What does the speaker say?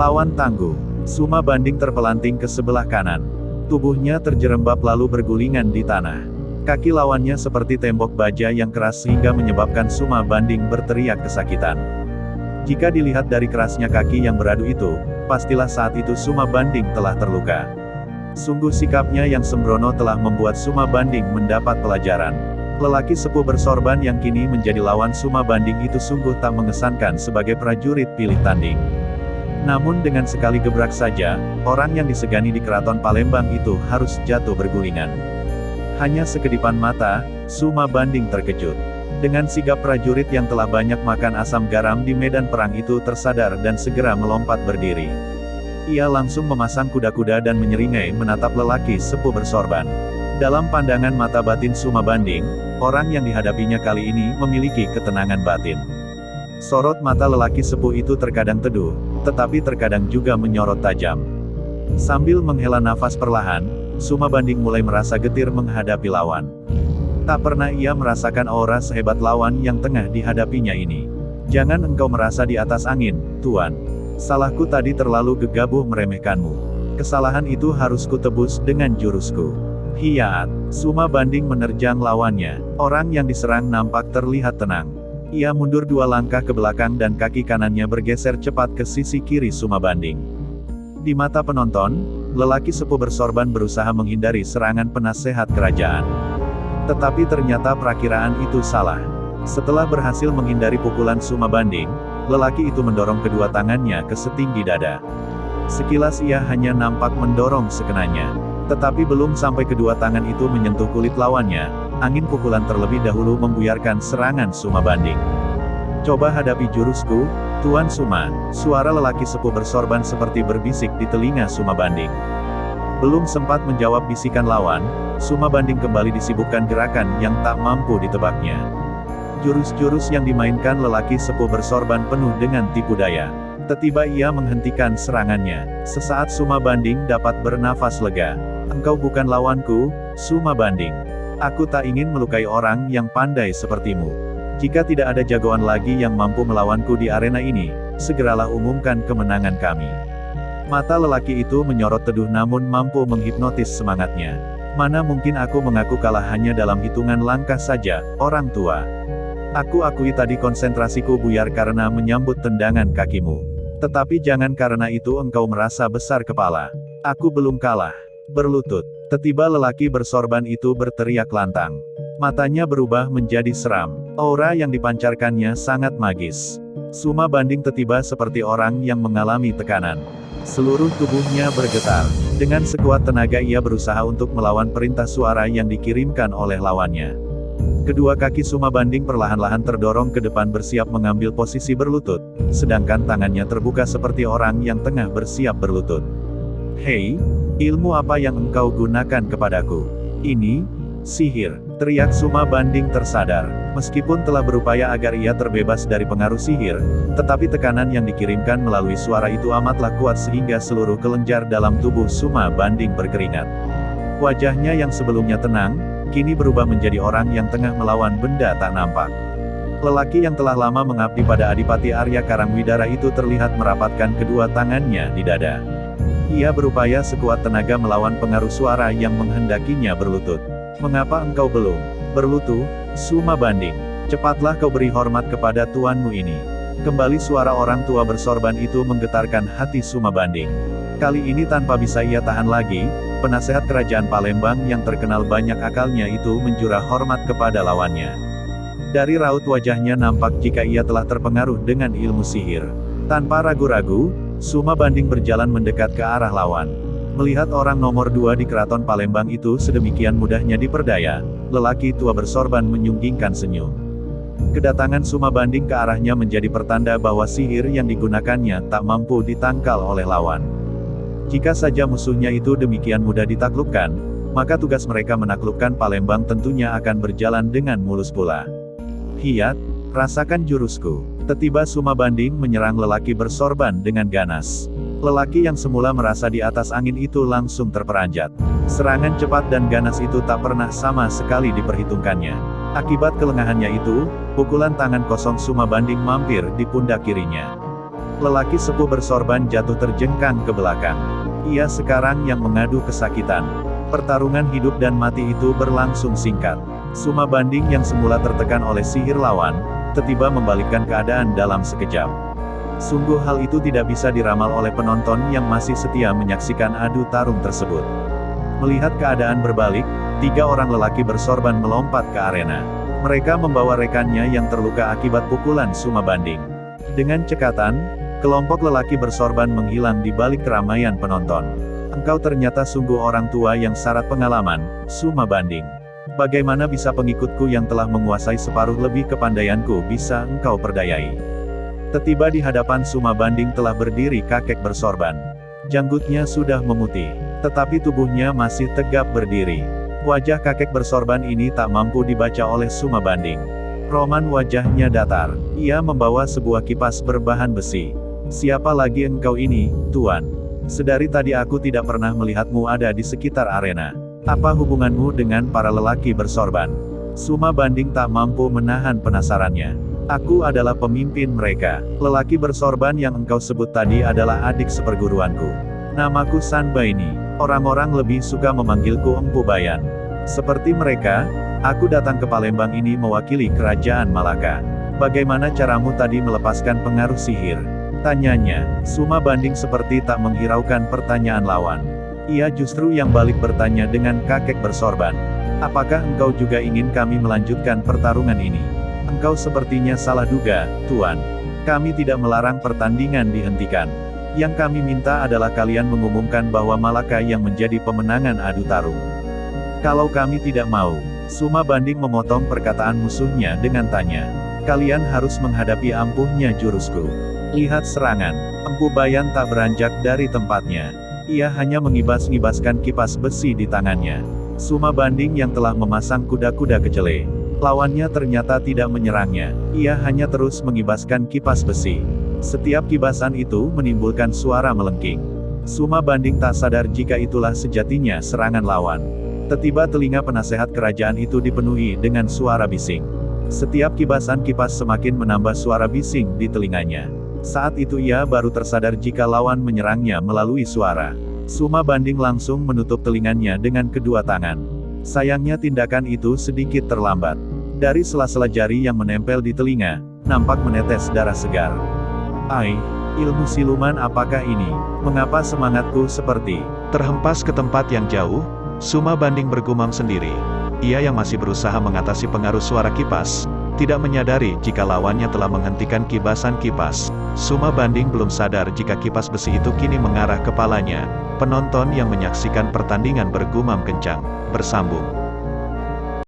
Lawan tangguh. Suma Banding terpelanting ke sebelah kanan. Tubuhnya terjerembab lalu bergulingan di tanah. Kaki lawannya seperti tembok baja yang keras sehingga menyebabkan Suma Banding berteriak kesakitan. Jika dilihat dari kerasnya kaki yang beradu itu, pastilah saat itu Suma Banding telah terluka. Sungguh sikapnya yang sembrono telah membuat Suma Banding mendapat pelajaran. Lelaki sepuh bersorban yang kini menjadi lawan Suma Banding itu sungguh tak mengesankan sebagai prajurit pilih tanding. Namun dengan sekali gebrak saja, orang yang disegani di Keraton Palembang itu harus jatuh bergulingan. Hanya sekedipan mata, Suma Banding terkejut. Dengan sigap prajurit yang telah banyak makan asam garam di medan perang itu tersadar dan segera melompat berdiri. Ia langsung memasang kuda-kuda dan menyeringai menatap lelaki sepuh bersorban. Dalam pandangan mata batin Suma Banding, orang yang dihadapinya kali ini memiliki ketenangan batin. Sorot mata lelaki sepuh itu terkadang teduh, tetapi terkadang juga menyorot tajam. Sambil menghela nafas perlahan, Suma Banding mulai merasa getir menghadapi lawan. Tak pernah ia merasakan aura sehebat lawan yang tengah dihadapinya ini. Jangan engkau merasa di atas angin, Tuan. Salahku tadi terlalu gegabah meremehkanmu. Kesalahan itu harus kutebus dengan jurusku. Hiat. Suma Banding menerjang lawannya. Orang yang diserang nampak terlihat tenang. Ia mundur 2 langkah ke belakang dan kaki kanannya bergeser cepat ke sisi kiri Suma Banding. Di mata penonton, lelaki sepuh bersorban berusaha menghindari serangan penasehat kerajaan. Tetapi ternyata perakiraan itu salah. Setelah berhasil menghindari pukulan Suma Banding, lelaki itu mendorong kedua tangannya ke setinggi dada. Sekilas ia hanya nampak mendorong sekenanya. Tetapi belum sampai kedua tangan itu menyentuh kulit lawannya, angin pukulan terlebih dahulu membuyarkan serangan Suma Banding. Coba hadapi jurusku, Tuan Suma, suara lelaki sepuh bersorban seperti berbisik di telinga Suma Banding. Belum sempat menjawab bisikan lawan, Suma Banding kembali disibukkan gerakan yang tak mampu ditebaknya. Jurus-jurus yang dimainkan lelaki sepuh bersorban penuh dengan tipu daya. Tiba-tiba ia menghentikan serangannya. Sesaat Suma Banding dapat bernafas lega. Engkau bukan lawanku, Suma Banding. Aku tak ingin melukai orang yang pandai sepertimu. Jika tidak ada jagoan lagi yang mampu melawanku di arena ini, segeralah umumkan kemenangan kami. Mata lelaki itu menyorot teduh namun mampu menghipnotis semangatnya. Mana mungkin aku mengaku kalah hanya dalam hitungan langkah saja, orang tua. Aku akui tadi konsentrasiku buyar karena menyambut tendangan kakimu. Tetapi jangan karena itu engkau merasa besar kepala. Aku belum kalah. Berlutut. Tiba-tiba lelaki bersorban itu berteriak lantang. Matanya berubah menjadi seram. Aura yang dipancarkannya sangat magis. Suma Banding tiba-tiba seperti orang yang mengalami tekanan. Seluruh tubuhnya bergetar. Dengan sekuat tenaga ia berusaha untuk melawan perintah suara yang dikirimkan oleh lawannya. Kedua kaki Suma Banding perlahan-lahan terdorong ke depan bersiap mengambil posisi berlutut, sedangkan tangannya terbuka seperti orang yang tengah bersiap berlutut. Hei, ilmu apa yang engkau gunakan kepadaku? Ini, sihir, teriak Suma Banding tersadar. Meskipun telah berupaya agar ia terbebas dari pengaruh sihir, tetapi tekanan yang dikirimkan melalui suara itu amatlah kuat sehingga seluruh kelenjar dalam tubuh Suma Banding berkeringat. Wajahnya yang sebelumnya tenang, kini berubah menjadi orang yang tengah melawan benda tak nampak. Lelaki yang telah lama mengabdi pada Adipati Arya Karangwidara itu terlihat merapatkan kedua tangannya di dada. Ia berupaya sekuat tenaga melawan pengaruh suara yang menghendakinya berlutut. Mengapa engkau belum berlutut, Suma Banding? Cepatlah kau beri hormat kepada tuanmu ini. Kembali suara orang tua bersorban itu menggetarkan hati Suma Banding. Kali ini tanpa bisa ia tahan lagi, penasehat kerajaan Palembang yang terkenal banyak akalnya itu menjurah hormat kepada lawannya. Dari raut wajahnya nampak jika ia telah terpengaruh dengan ilmu sihir. Tanpa ragu-ragu, Suma Banding berjalan mendekat ke arah lawan. Melihat orang nomor 2 di Keraton Palembang itu sedemikian mudahnya diperdaya, lelaki tua bersorban menyunggingkan senyum. Kedatangan Suma Banding ke arahnya menjadi pertanda bahwa sihir yang digunakannya tak mampu ditangkal oleh lawan. Jika saja musuhnya itu demikian mudah ditaklukkan, maka tugas mereka menaklukkan Palembang tentunya akan berjalan dengan mulus pula. Hiat, rasakan jurusku. Tiba-tiba Suma Banding menyerang lelaki bersorban dengan ganas. Lelaki yang semula merasa di atas angin itu langsung terperanjat. Serangan cepat dan ganas itu tak pernah sama sekali diperhitungkannya. Akibat kelengahannya itu, pukulan tangan kosong Suma Banding mampir di pundak kirinya. Lelaki sepuh bersorban jatuh terjengkang ke belakang. Ia sekarang yang mengadu kesakitan. Pertarungan hidup dan mati itu berlangsung singkat. Suma Banding yang semula tertekan oleh sihir lawan, tiba-tiba membalikkan keadaan dalam sekejap. Sungguh hal itu tidak bisa diramal oleh penonton yang masih setia menyaksikan adu tarung tersebut. Melihat keadaan berbalik, 3 orang lelaki bersorban melompat ke arena. Mereka membawa rekannya yang terluka akibat pukulan Suma Banding. Dengan cekatan, kelompok lelaki bersorban menghilang di balik keramaian penonton. Engkau ternyata sungguh orang tua yang syarat pengalaman, Suma Banding. Bagaimana bisa pengikutku yang telah menguasai separuh lebih kepandaianku bisa engkau perdayai? Tiba di hadapan Suma Banding telah berdiri kakek bersorban. Janggutnya sudah memutih, tetapi tubuhnya masih tegap berdiri. Wajah kakek bersorban ini tak mampu dibaca oleh Suma Banding. Roman wajahnya datar. Ia membawa sebuah kipas berbahan besi. Siapa lagi engkau ini, Tuan? Sedari tadi aku tidak pernah melihatmu ada di sekitar arena. Apa hubunganmu dengan para lelaki bersorban? Suma Banding tak mampu menahan penasarannya. Aku adalah pemimpin mereka. Lelaki bersorban yang engkau sebut tadi adalah adik seperguruanku. Namaku San Baini. Orang-orang lebih suka memanggilku Empu Bayan. Seperti mereka, aku datang ke Palembang ini mewakili kerajaan Malaka. Bagaimana caramu tadi melepaskan pengaruh sihir? Tanyanya. Suma Banding seperti tak menghiraukan pertanyaan lawan. Ia justru yang balik bertanya dengan kakek bersorban. Apakah engkau juga ingin kami melanjutkan pertarungan ini? Engkau sepertinya salah duga, Tuan. Kami tidak melarang pertandingan dihentikan. Yang kami minta adalah kalian mengumumkan bahwa Malaka yang menjadi pemenangan adu tarung. Kalau kami tidak mau, Suma Banding memotong perkataan musuhnya dengan tanya. Kalian harus menghadapi ampuhnya jurusku. Lihat serangan. Empu Bayan tak beranjak dari tempatnya. Ia hanya mengibas-ngibaskan kipas besi di tangannya. Suma Banding yang telah memasang kuda-kuda kecele. Lawannya ternyata tidak menyerangnya. Ia hanya terus mengibaskan kipas besi. Setiap kibasan itu menimbulkan suara melengking. Suma Banding tak sadar jika itulah sejatinya serangan lawan. Tiba-tiba telinga penasehat kerajaan itu dipenuhi dengan suara bising. Setiap kibasan kipas semakin menambah suara bising di telinganya. Saat itu ia baru tersadar jika lawan menyerangnya melalui suara. Suma Banding langsung menutup telinganya dengan kedua tangan. Sayangnya tindakan itu sedikit terlambat. Dari sela-sela jari yang menempel di telinga, nampak menetes darah segar. Ai, ilmu siluman apakah ini? Mengapa semangatku seperti terhempas ke tempat yang jauh? Suma Banding bergumam sendiri. Ia yang masih berusaha mengatasi pengaruh suara kipas, tidak menyadari jika lawannya telah menghentikan kibasan kipas. Suma Banding belum sadar jika kipas besi itu kini mengarah kepalanya. Penonton yang menyaksikan pertandingan bergumam kencang. Bersambung.